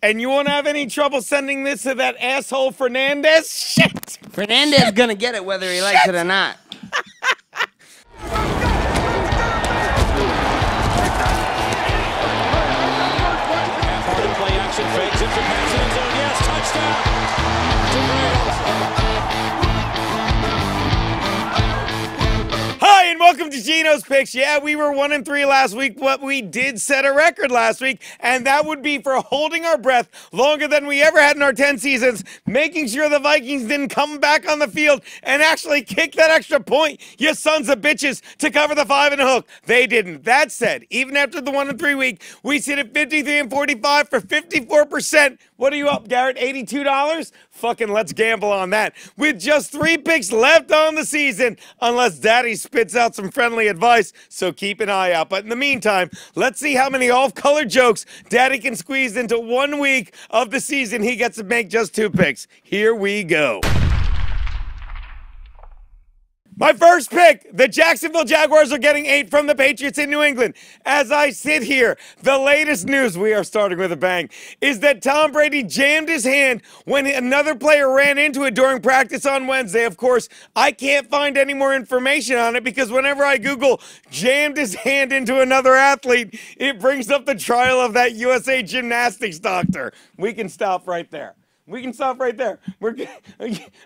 And you won't have any trouble sending this to that asshole Fernandez? Shit! Fernandez is gonna get it whether he likes it or not. Play action fakes it to pass it in zone. Yes, touchdown. Hi, and welcome to Geno's Picks. Yeah, we were 1-3 last week, but we did set a record last week, and that would be for holding our breath longer than we ever had in our 10 seasons, making sure the Vikings didn't come back on the field and actually kick that extra point, you sons of bitches, to cover the 5 and a hook. They didn't. That said, even after the 1-3 week, we sit at 53-45 for 54%. What are you up, Garrett? $82? Fucking let's gamble on that. With just 3 picks left on the season, unless Daddy spits out some friendly advice, so keep an eye out. But in the meantime, let's see how many off-color jokes Daddy can squeeze into 1 week of the season. He gets to make just 2 picks. Here we go. My first pick, the Jacksonville Jaguars are getting 8 from the Patriots in New England. As I sit here, the latest news, we are starting with a bang, is that Tom Brady jammed his hand when another player ran into it during practice on Wednesday. Of course, I can't find any more information on it because whenever I Google jammed his hand into another athlete, it brings up the trial of that USA gymnastics doctor. We can stop right there. We can stop right there.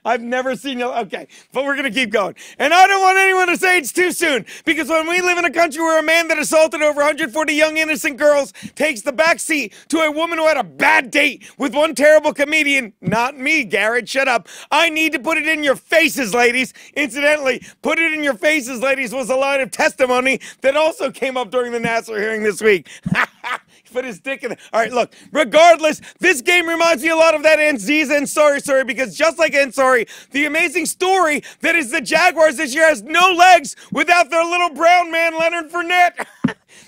I've never seen you. Okay, but we're going to keep going. And I don't want anyone to say it's too soon, because when we live in a country where a man that assaulted over 140 young innocent girls takes the back seat to a woman who had a bad date with one terrible comedian, not me, Garrett, shut up. I need to put it in your faces, ladies. Incidentally, put it in your faces, ladies, was a line of testimony that also came up during the Nassar hearing this week. Put his dick in it. All right, look, regardless, this game reminds me a lot of that Ansari, because just like Ansari, the amazing story that is the Jaguars this year has no legs without their little brown man, Leonard Fournette.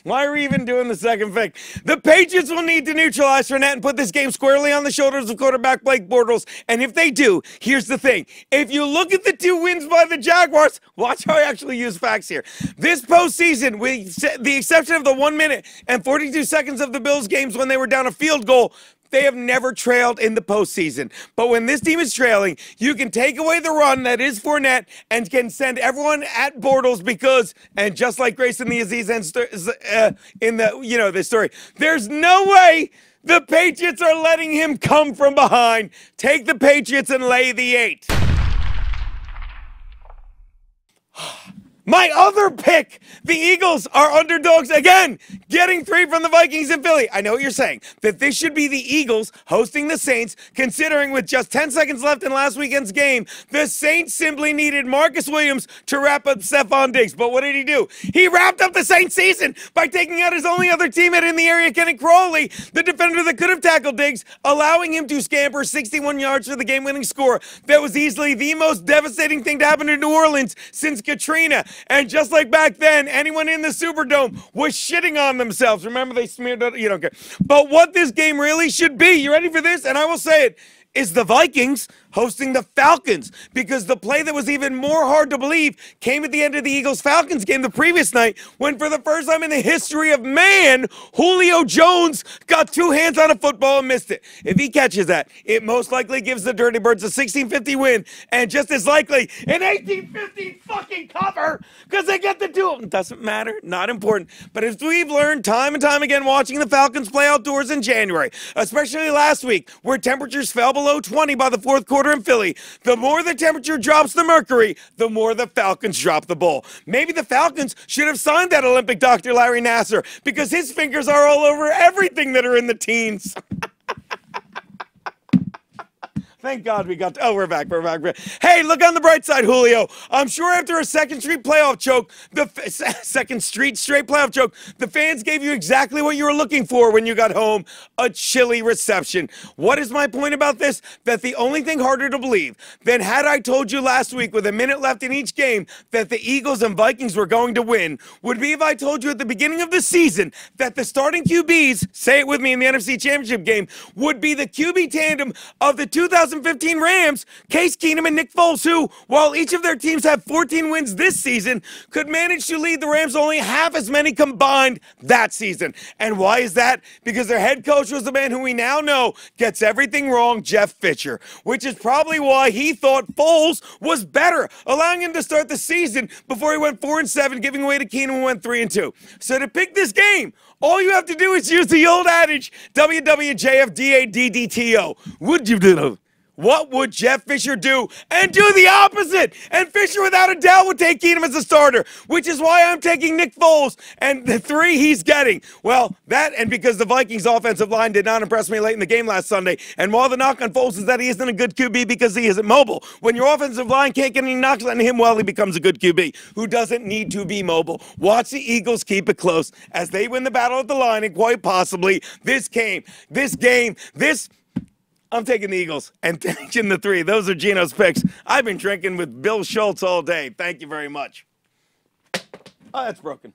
Why are we even doing the second pick? The Patriots will need to neutralize Fournette and put this game squarely on the shoulders of quarterback Blake Bortles. And if they do, here's the thing. If you look at the 2 wins by the Jaguars, watch how I actually use facts here. This postseason, with the exception of the 1 minute and 42 seconds of the Bills games when they were down a field goal, they have never trailed in the postseason. But when this team is trailing, you can take away the run that is Fournette and can send everyone at Bortles because, and just like Grayson the Aziz in the story, there's no way the Patriots are letting him come from behind. Take the Patriots and lay the 8. My other pick, the Eagles are underdogs again, getting 3 from the Vikings in Philly. I know what you're saying, that this should be the Eagles hosting the Saints, considering with just 10 seconds left in last weekend's game, the Saints simply needed Marcus Williams to wrap up Stephon Diggs. But what did he do? He wrapped up the Saints season by taking out his only other teammate in the area, Kenny Crawley, the defender that could have tackled Diggs, allowing him to scamper 61 yards for the game-winning score. That was easily the most devastating thing to happen in New Orleans since Katrina. And just like back then, anyone in the Superdome was shitting on themselves. Remember, they smeared it, you don't care. But what this game really should be, you ready for this? And I will say it, is the Vikings hosting the Falcons, because the play that was even more hard to believe came at the end of the Eagles-Falcons game the previous night when, for the first time in the history of man, Julio Jones got 2 hands on a football and missed it. If he catches that, it most likely gives the Dirty Birds a 16-50 win, and just as likely, an 18-15 fucking cover, because they get the 2. Doesn't matter, not important. But as we've learned time and time again watching the Falcons play outdoors in January, especially last week, where temperatures fell below 20 by the 4th quarter in Philly, the more the temperature drops the mercury, the more the Falcons drop the ball. Maybe the Falcons should have signed that Olympic doctor, Larry Nassar, because his fingers are all over everything that are in the teens. Thank God we got to, oh, we're back. Hey, look on the bright side, Julio. I'm sure after a second straight playoff choke, the fans gave you exactly what you were looking for when you got home, a chilly reception. What is my point about this? That the only thing harder to believe than had I told you last week with a minute left in each game that the Eagles and Vikings were going to win would be if I told you at the beginning of the season that the starting QBs, say it with me in the NFC Championship game, would be the QB tandem of the 2015 2015 Rams, Case Keenum and Nick Foles, who, while each of their teams have 14 wins this season, could manage to lead the Rams only half as many combined that season. And why is that? Because their head coach was the man who we now know gets everything wrong, Jeff Fisher, which is probably why he thought Foles was better, allowing him to start the season before he went 4-7, giving away to Keenum and went 3-2. So to pick this game, all you have to do is use the old adage, WWJFDADDTO. Would you do? What would Jeff Fisher do? And do the opposite. And Fisher, without a doubt, would take Keenum as a starter, which is why I'm taking Nick Foles and the 3 he's getting. Well, that and because the Vikings offensive line did not impress me late in the game last Sunday. And while the knock on Foles is that he isn't a good QB because he isn't mobile, when your offensive line can't get any knocks on him, well, he becomes a good QB who doesn't need to be mobile. Watch the Eagles keep it close as they win the battle at the line and quite possibly this I'm taking the Eagles and taking the 3. Those are Geno's picks. I've been drinking with Bill Schultz all day. Thank you very much. Oh, that's broken.